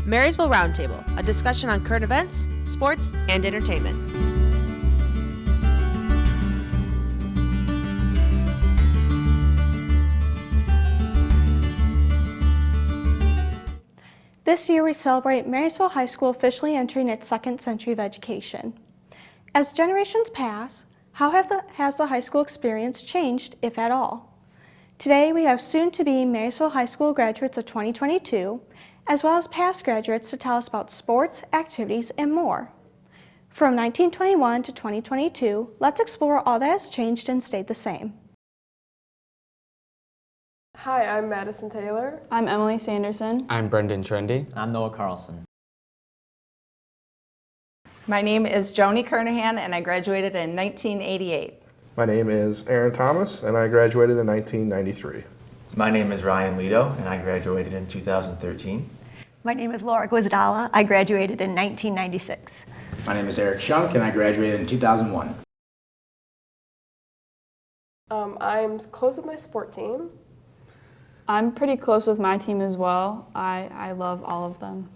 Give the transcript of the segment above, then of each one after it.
Marysville Roundtable, a discussion on current events, sports, and entertainment. This year we celebrate Marysville High School officially entering its second century of education. As generations pass, how has the high school experience changed, if at all? Today we have soon-to-be Marysville High School graduates of 2022, as well as past graduates to tell us about sports, activities, and more. From 1921 to 2022, let's explore all that has changed and stayed the same. Hi, I'm Madison Taylor. I'm Emily Sanderson. I'm Brendan Trendy. I'm Noah Carlson. My name is Joni Kernahan, and I graduated in 1988. My name is Aaron Thomas, and I graduated in 1993. My name is Ryan Lido, and I graduated in 2013. My name is Laura Guizdala. I graduated in 1996. My name is Eric Shunk, and I graduated in 2001. I'm close with my sport team. I'm pretty close with my team as well. I love all of them.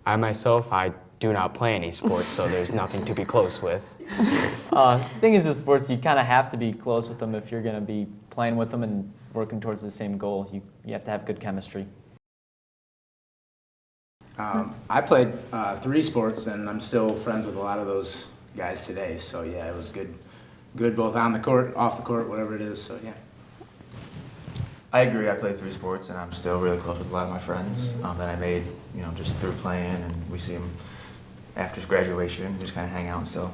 I myself, I do not play any sports, so there's nothing to be close with. The thing is with sports, you kind of have to be close with them if you're going to be playing with them and working towards the same goal. You have to have good chemistry. I played 3 sports, and I'm still friends with a lot of those guys today. So yeah, it was good both on the court, off the court, whatever it is. So yeah. I agree. I played 3 sports, and I'm still really close with a lot of my friends that I made, just through playing, and we see them after graduation, just kind of hang out and still.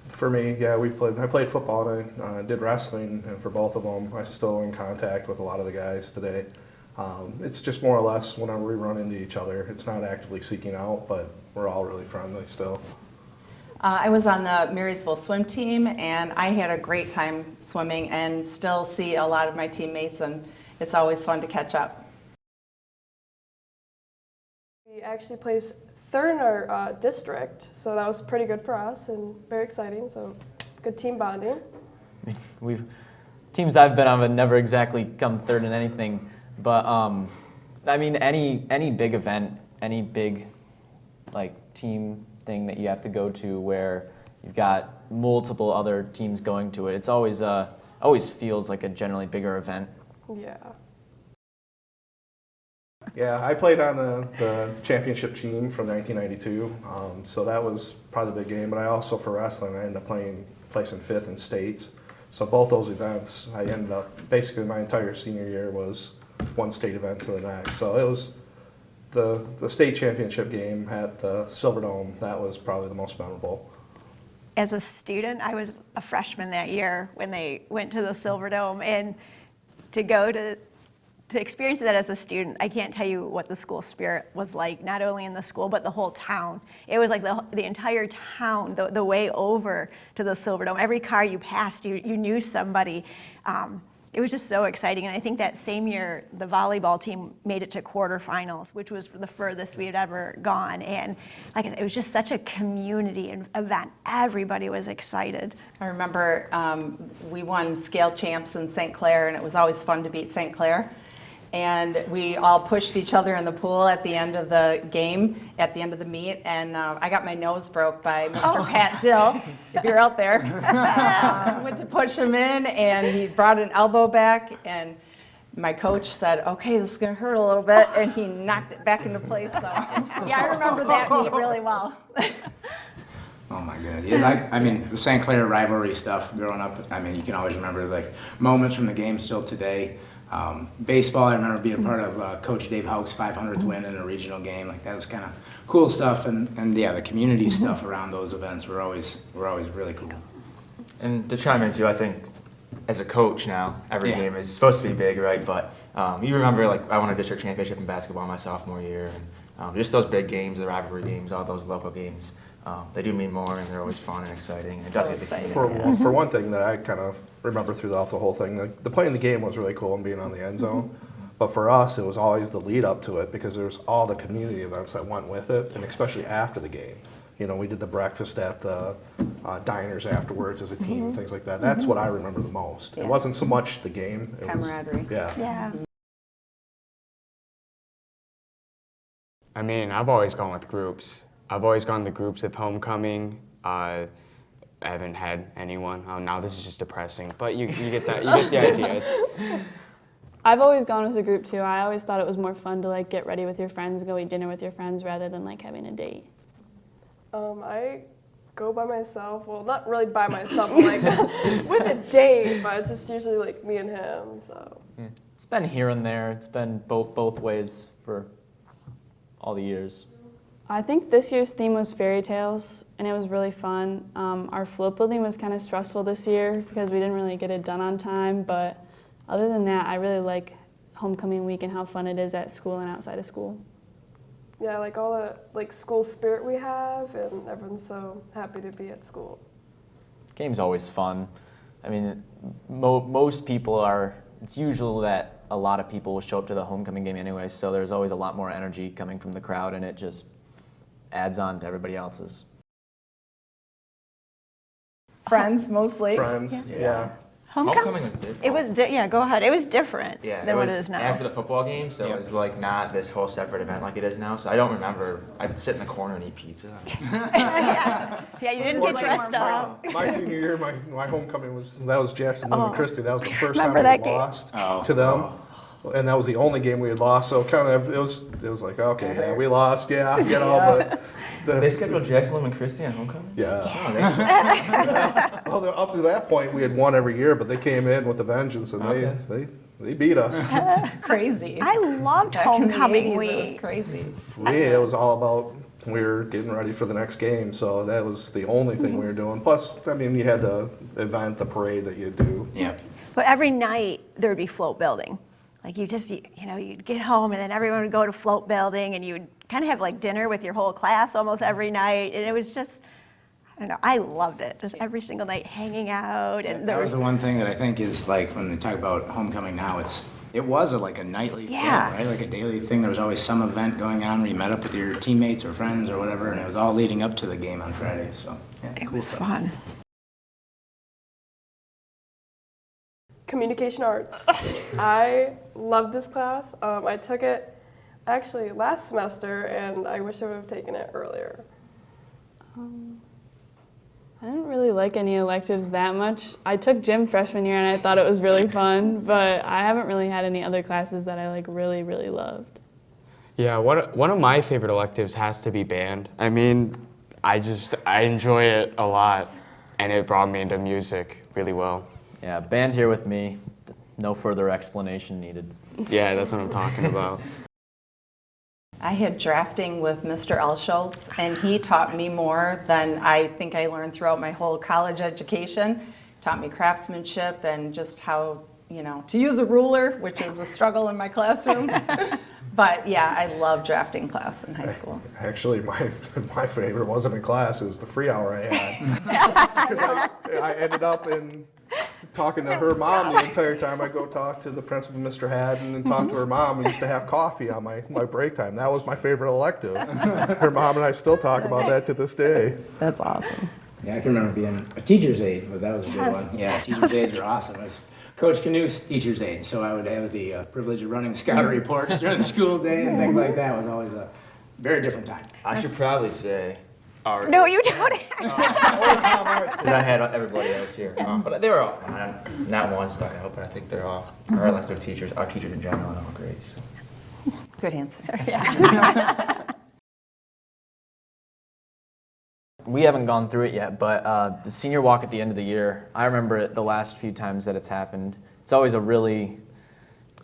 For me, yeah, I played football and I did wrestling, and for both of them, I'm still in contact with a lot of the guys today. It's just more or less whenever we run into each other. It's not actively seeking out, but we're all really friendly still. I was on the Marysville swim team, and I had a great time swimming and still see a lot of my teammates, and it's always fun to catch up. We actually placed 3rd in our district, so that was pretty good for us and very exciting, so good team bonding. Teams I've been on have never exactly come 3rd in anything, but I mean any big event, any big team thing that you have to go to where you've got multiple other teams going to it, it's always feels like a generally bigger event. Yeah. Yeah, I played on the championship team from 1992, so that was probably the big game. But I also, for wrestling, I ended up placing 5th in states. So both those events, I ended up, basically my entire senior year was one state event to the next. So it was the state championship game at the Silverdome. That was probably the most memorable. As a student, I was a freshman that year when they went to the Silverdome, and to experience that as a student, I can't tell you what the school spirit was like, not only in the school, but the whole town. It was like the entire town, the way over to the Silverdome. Every car you passed, you knew somebody. It was just so exciting, and I think that same year, the volleyball team made it to quarterfinals, which was the furthest we had ever gone, and it was just such a community event. Everybody was excited. I remember we won scale champs in St. Clair, and it was always fun to beat St. Clair. And we all pushed each other in the pool at the end of the game, at the end of the meet, and I got my nose broke by Mr. Pat Dill, if you're out there. Went to push him in, and he brought an elbow back, and my coach said, "Okay, this is going to hurt a little bit," and he knocked it back into place. So, yeah, I remember that meet really well. Oh my God! Yeah, I mean, the St. Clair rivalry stuff growing up. I mean, you can always remember moments from the game still today. Baseball, I remember being a part of Coach Dave Haug's 500th win in a regional game. That was kind of cool stuff, and yeah, the community stuff around those events were always really cool. And to chime in too, I think as a coach now, every game is supposed to be big, right? But you remember, I won a district championship in basketball my sophomore year, and just those big games, the rivalry games, all those local games. They do mean more, and they're always fun and exciting. And it does get the community. For one thing that I kind of remember throughout the whole thing, the playing the game was really cool and being on the end zone. But for us, it was always the lead up to it because there was all the community events that went with it, and especially after the game. We did the breakfast at the diners afterwards as a team, things like that. That's what I remember the most. It wasn't so much the game. It Camaraderie. Was, yeah. I mean, I've always gone with groups. I've always gone the groups with homecoming. I haven't had anyone. Oh, now this is just depressing. But you get that. You get the idea. I've always gone with a group too. I always thought it was more fun to like get ready with your friends, go eat dinner with your friends rather than like having a date. I go by myself. Well, not really by myself, but like with a date, but it's just usually like me and him. So Yeah. It's been here and there. It's been both ways for all the years. I think this year's theme was fairy tales, and it was really fun. Our float building was kind of stressful this year because we didn't really get it done on time, but other than that, I really like homecoming week and how fun it is at school and outside of school. yeah, like all the like school spirit we have, and everyone's so happy to be at school. Game's always fun. I mean, most people are, it's usual that a lot of people will show up to the homecoming game anyway, so there's always a lot more energy coming from the crowd, and it just adds on to everybody else's. Friends, mostly. Friends, yeah. Homecoming was different. It was, yeah, go ahead. It was different Yeah, than it what was it is now. after the football game, so it was like not this whole separate event like it is now. So I don't remember. I'd sit in the corner and eat pizza. Yeah, you didn't get dressed up. My senior year, my homecoming was Jackson Lumen Christie. That was the first time Remember we that game? lost to them. And that was the only game we had lost, so kind of it was like, okay, yeah, we lost, yeah, you know, but They scheduled Jackson Lumen Christie on homecoming. yeah. Oh, that's Well, up to that point, we had won every year, but they came in with a vengeance, and Okay. they beat us. Crazy. I loved Back in the homecoming 80s, It week. was crazy. It was all about we were getting ready for the next game, so that was the only thing we were doing. Plus, I mean, you had the event, the parade that you do. Yeah. But every night there would be float building. Like you'd get home and then everyone would go to float building and you would kind of have like dinner with your whole class almost every night. And it was just, I don't know, I loved it. Just every single night hanging out. And That was the one thing that I think is like when we talk about homecoming now, it was like a nightly Yeah. thing, right? Like a daily thing. There was always some event going on where you met up with your teammates or friends or whatever, and it was all leading up to the game on Friday. So yeah, it cool was stuff. fun. Communication arts. I love this class. I took it actually last semester, and I wish I would have taken it earlier. I didn't really like any electives that much. I took gym freshman year and I thought it was really fun, but I haven't really had any other classes that I like really, really loved. Yeah, one of my favorite electives has to be band. I mean, I enjoy it a lot, and it brought me into music really well. Yeah, band here with me. No further explanation needed. Yeah, that's what I'm talking about. I had drafting with Mr. Elschultz, and he taught me more than I think I learned throughout my whole college education. Taught me craftsmanship and just how, to use a ruler, which is a struggle in my classroom. But yeah, I love drafting class in high school. Actually, my favorite wasn't in class; it was the free hour I had. Because I ended up talking to her mom the entire time. I go talk to the principal, Mr. Haddon, and talk to her mom. We used to have coffee on my break time. That was my favorite elective. Her mom and I still talk about that to this day. That's awesome. Yeah, I can remember being a teacher's aide, but that was a good one. Yeah, teacher's aides are awesome. I was Coach Canute's teacher's aide, so I would have the privilege of running scouter reports during the school day and things like that. It was always a very different time. I should probably say our. No, you don't. Because I had everybody else here, but they were all fine. Not one stuck out, but I think they're all our elective teachers, our teachers in general, are all great. So. Good answer. We haven't gone through it yet, but the senior walk at the end of the year, I remember it the last few times that it's happened. It's always a really,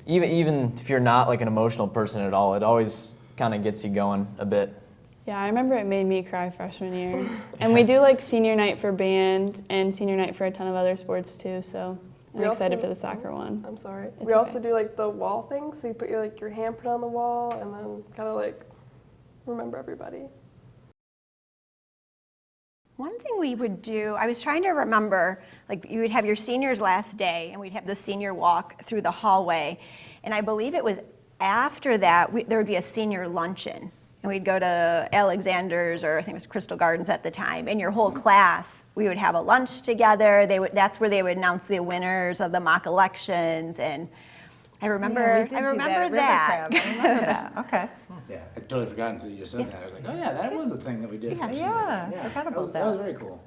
even if you're not like an emotional person at all, it always kind of gets you going a bit. Yeah, I remember it made me cry freshman year. And we do like senior night for band and senior night for a ton of other sports too, so I'm excited for the soccer one. I'm sorry. It's We also okay. do like the wall thing, so you put your handprint on the wall and then kind of like remember everybody. One thing we would do, I was trying to remember, like you would have your seniors last day and we'd have the senior walk through the hallway. And I believe it was after that, there would be a senior luncheon. And we'd go to Alexander's, or I think it was Crystal Gardens at the time. And your whole class, we would have a lunch together. That's where they would announce the winners of the mock elections. And I remember. Yeah, we did I do remember at River that. Crab. I remember that. Okay. Yeah, I totally forgot until you just said that. I was like, oh yeah, that was a thing that we did. for Yeah, senior. I forgot that about was, that. That was very cool.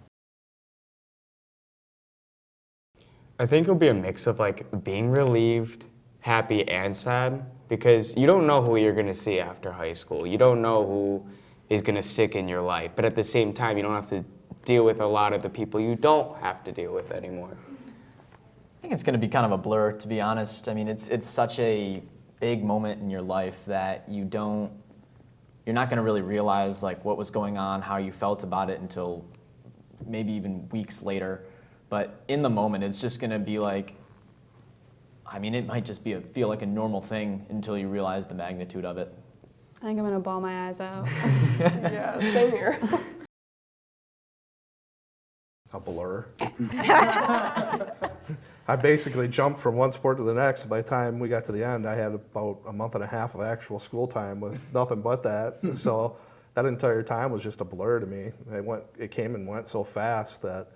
I think it'll be a mix of like being relieved, happy, and sad because you don't know who you're gonna see after high school. You don't know who is gonna stick in your life, but at the same time, you don't have to deal with a lot of the people you don't have to deal with anymore. I think it's going to be kind of a blur, to be honest. I mean, it's such a big moment in your life that you're not going to really realize like what was going on, how you felt about it until maybe even weeks later. But in the moment, it's just going to be like, I mean, it might just feel like a normal thing until you realize the magnitude of it. I think I'm gonna bawl my eyes out. Yeah, same here. A blur. I basically jumped from one sport to the next. By the time we got to the end, I had about a month and a half of actual school time with nothing but that. So that entire time was just a blur to me. It came and went so fast that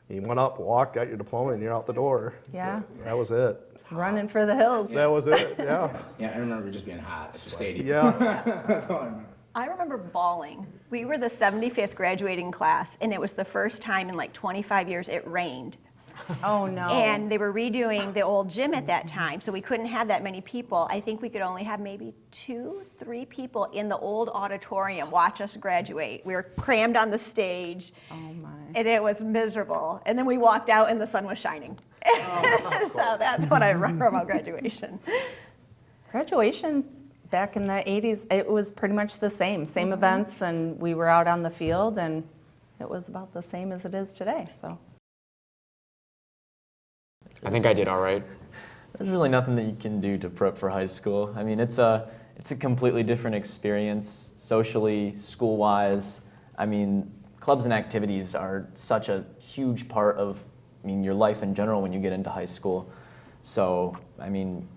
you went up, walked, got your diploma, and you're out the door. Yeah. That was it. Running for the hills. That was it, yeah. Yeah, I remember just being hot at the stadium. Yeah. That's all I remember. I remember bawling. We were the 75th graduating class, and it was the first time in like 25 years it rained. Oh, no. And they were redoing the old gym at that time, so we couldn't have that many people. I think we could only have maybe 2, 3 people in the old auditorium watch us graduate. We were crammed on the stage, Oh, my. and it was miserable. And then we walked out, and the sun was shining. So that's what I remember about graduation. Graduation back in the 80s, it was pretty much the same events, and we were out on the field, and it was about the same as it is today, so. I think I did all right. There's really nothing that you can do to prep for high school. I mean, it's a completely different experience, socially, school-wise. I mean, clubs and activities are such a huge part of, your life in general when you get into high school. So, I mean,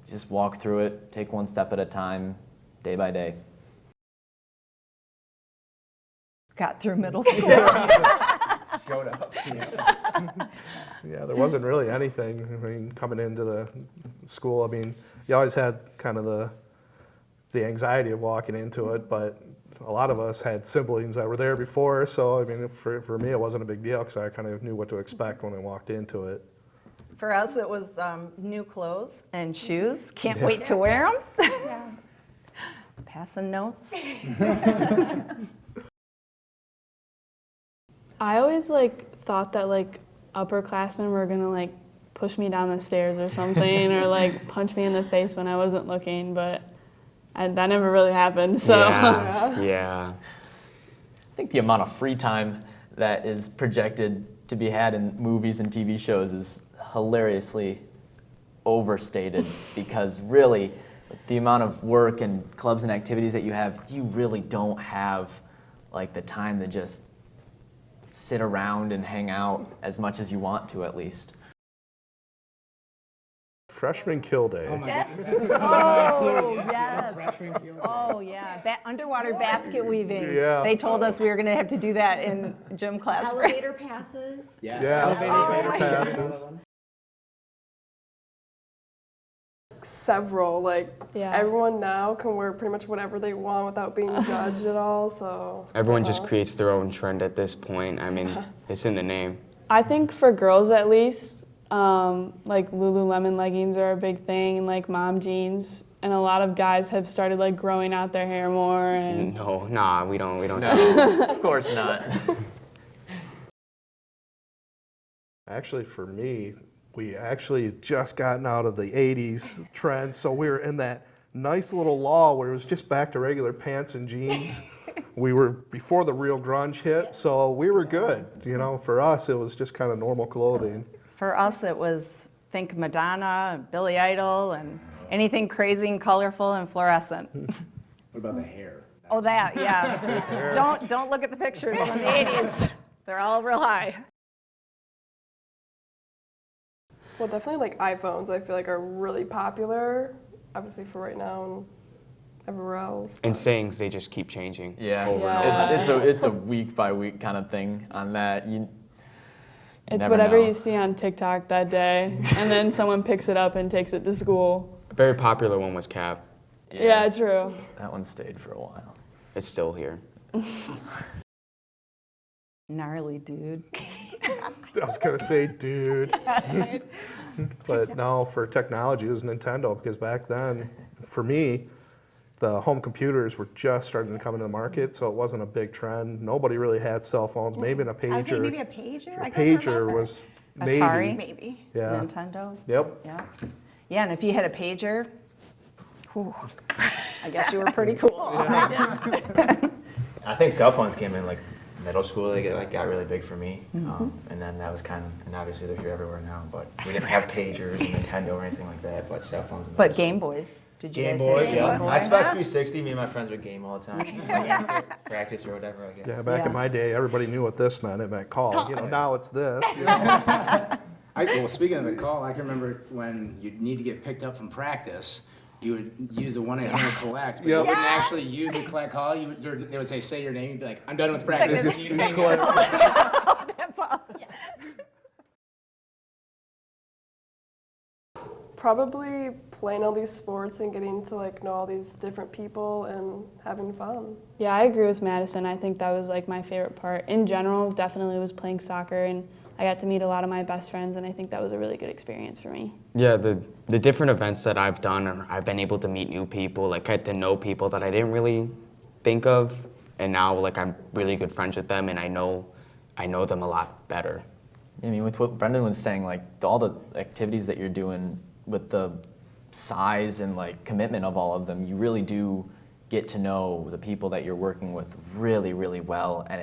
just walk through it, take one step at a time, day by day. Got through middle school. Showed up. Yeah, there wasn't really anything. I mean, coming into the school, I mean, you always had kind of the anxiety of walking into it, but a lot of us had siblings that were there before, so I mean, for me, it wasn't a big deal because I kind of knew what to expect when I walked into it. For us, it was new clothes and shoes. Can't wait to wear them. Passing notes. I always thought that upperclassmen were gonna push me down the stairs or something or punch me in the face when I wasn't looking, but that never really happened. So Yeah. I think the amount of free time that is projected to be had in movies and TV shows is hilariously overstated because really the amount of work and clubs and activities that you have, you really don't have the time to just sit around and hang out as much as you want to, at least. Freshman kill day. Oh my God. That's what Oh, yes. yes. Oh, yeah. Underwater basket weaving. Yeah. They told us we were going to have to do that in gym class. Elevator passes. Yes. Yeah, Elevator passes. Several, Yeah. everyone now can wear pretty much whatever they want without being judged at all, so. Everyone just creates their own trend at this point. I mean, it's in the name. I think for girls at least, Lululemon leggings are a big thing, and mom jeans, and a lot of guys have started growing out their hair more. And No, nah, we don't. No, of course not. Actually, for me, we actually just gotten out of the 80s trend, so we were in that nice little lull where it was just back to regular pants and jeans. We were before the real grunge hit, so we were good. For us, it was just kind of normal clothing. For us, it was, think Madonna, and Billy Idol, and anything crazy and colorful and fluorescent. What about the hair? Oh, that, yeah. Don't look at the pictures from the 80s. They're all real high. Well, definitely iPhones, I feel are really popular, obviously for right now and everywhere else. And sayings, they just keep changing. Yeah, Over and over. it's a week by week kind of thing on that. You It's never whatever know. you see on TikTok that day, and then someone picks it up and takes it to school. A very popular one was Cap. Yeah, true. That one stayed for a while. It's still here. Gnarly dude. I was gonna say, dude. But no, for technology, it was Nintendo, because back then, for me, the home computers were just starting to come into the market, so it wasn't a big trend. Nobody really had cell phones, maybe in a I would say maybe pager. a pager. A I couldn't pager remember. was maybe. Atari? Maybe. Yeah. Nintendo. Yep. Yeah. Yeah, and if you had a pager, whew, I guess you were pretty cool. I think cell phones came in like middle school. They got really big for me, and then that was kind of, and obviously they're here everywhere now. But we didn't have pagers and Nintendo or anything like that. But cell phones. But Game Boys. Did you Game guys Boy, have yeah. Game Boy? Xbox 360. Me and my friends would game all the time. Practice or whatever, I guess. Yeah, back Yeah. in my day, everybody knew what this meant. It meant call. You know, now it's this. You know? Well, speaking of the call, I can remember when you'd need to get picked up from practice, you would use the 1-800-COLLECT, but you Yep. wouldn't actually use the collect call. They would say your name, you'd be like, I'm done with practice. Just You hang collect. up. That's awesome. Probably playing all these sports and getting to like know all these different people and having fun. Yeah, I agree with Madison. I think that was like my favorite part. In general, definitely was playing soccer, and I got to meet a lot of my best friends, and I think that was a really good experience for me. Yeah, the different events that I've done, I've been able to meet new people, like get to know people that I didn't really think of, and now like I'm really good friends with them, and I know them a lot better. I mean, with what Brendan was saying, like all the activities that you're doing with the size and like commitment of all of them, you really do get to know the people that you're working with really, really well. And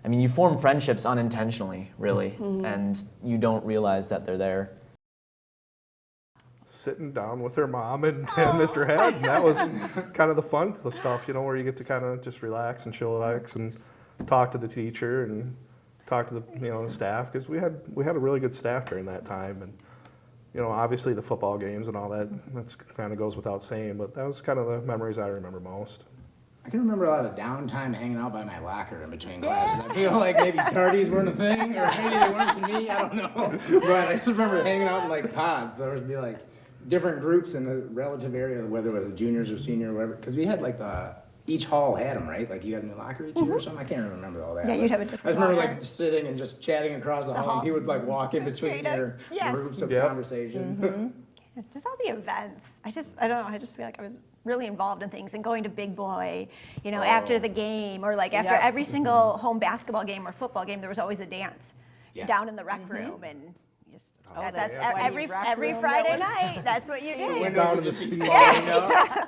I mean, you form friendships unintentionally, really, and you don't realize that they're there. Sitting down with her mom and Mr. Head, and that was kind of the fun stuff, you know, where you get to kind of just relax and chillax and talk to the teacher and talk to the staff, because we had a really good staff during that time. And obviously the football games and all that's kind of goes without saying, but that was kind of the memories I remember most. I can remember a lot of downtime hanging out by my locker in between classes. I feel like maybe tardies weren't a thing, or maybe they weren't to me, I don't know. But I just remember hanging out in like pods. There would be like different groups in the relative area, whether it was juniors or senior or whatever, because we had like each hall had them, right? Like you had a new locker each year or something. I can't remember all that. Yeah, you'd have a I different just remember locker. like sitting and just chatting across the hall, and people would like walk in between your Yes. groups of Yep. conversation. Just all the events. I don't know, I just feel like I was really involved in things, and going to Big Boy, after the game, or like after Yep. every single home basketball game or football game, there was always a dance Yeah. down in the rec room, and just that's yeah. every Rec room, Friday that night. That's what you did. Windows Down would in the just be steam. falling out.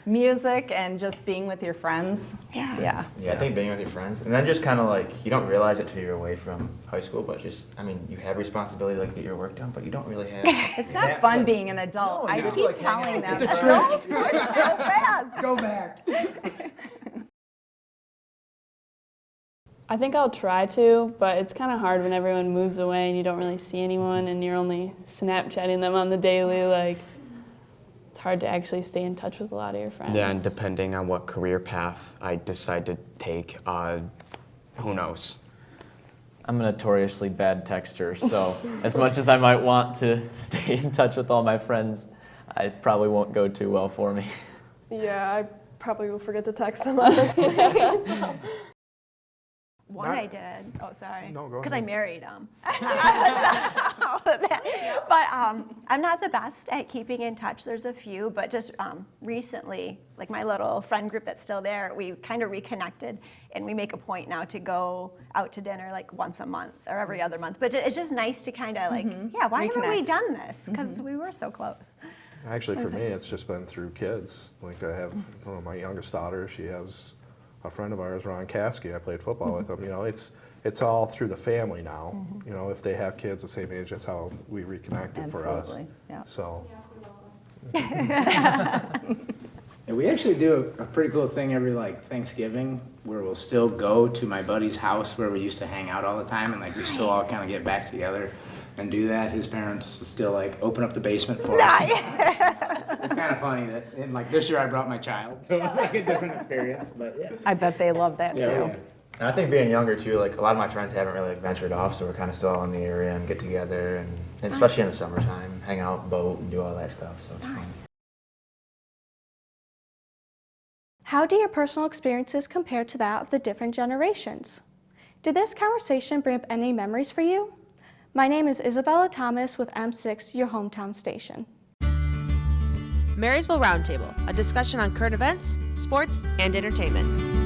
Music and just being with your friends. Yeah. Yeah, I think being with your friends, and then just kind of like, you don't realize it till you're away from high school, but just, I mean, you have responsibility to like get your work done, but you don't really have. It's not fun being an adult. I keep Like, telling them, It's a don't push so fast. Go back. I think I'll try to, but it's kind of hard when everyone moves away and you don't really see anyone and you're only Snapchatting them on the daily. Like, it's hard to actually stay in touch with a lot of your friends. Yeah, and depending on what career path I decide to take, who knows? I'm a notoriously bad texter, so as much as I might want to stay in touch with all my friends, it probably won't go too well for me. Yeah, I probably will forget to text them honestly. So. One I did. Oh, sorry. No, go Because I ahead. married him. But I'm not the best at keeping in touch. There's a few, but just recently, like my little friend group that's still there, we kind of reconnected, and we make a point now to go out to dinner like once a month or every other month. But it's just nice to kind of like, why haven't we Reconnect. done this? Because we were so close. Actually, for me, it's just been through kids. Like I have my youngest daughter, she has a friend of ours, Ron Caskey. I played football with him. It's all through the family now. If they have kids the same age, that's how we reconnected for us. Absolutely, yeah. So And we actually do a pretty cool thing every like Thanksgiving, where we'll still go to my buddy's house where we used to hang out all the time, and like we still all kind of get back together and do that. His parents still like open up the basement for us. It's kind of funny that, and like this year I brought my child, so it was like a different experience. But yeah, I bet they love that too. yeah. And I think being younger too, like a lot of my friends haven't really ventured off, so we're kind of still all in the area and get together, and especially in the summertime, hang out, boat, and do all that stuff. So it's fun. How do your personal experiences compare to that of the different generations? Did this conversation bring up any memories for you? My name is Isabella Thomas with M6, your hometown station. Marysville Roundtable, a discussion on current events, sports, and entertainment.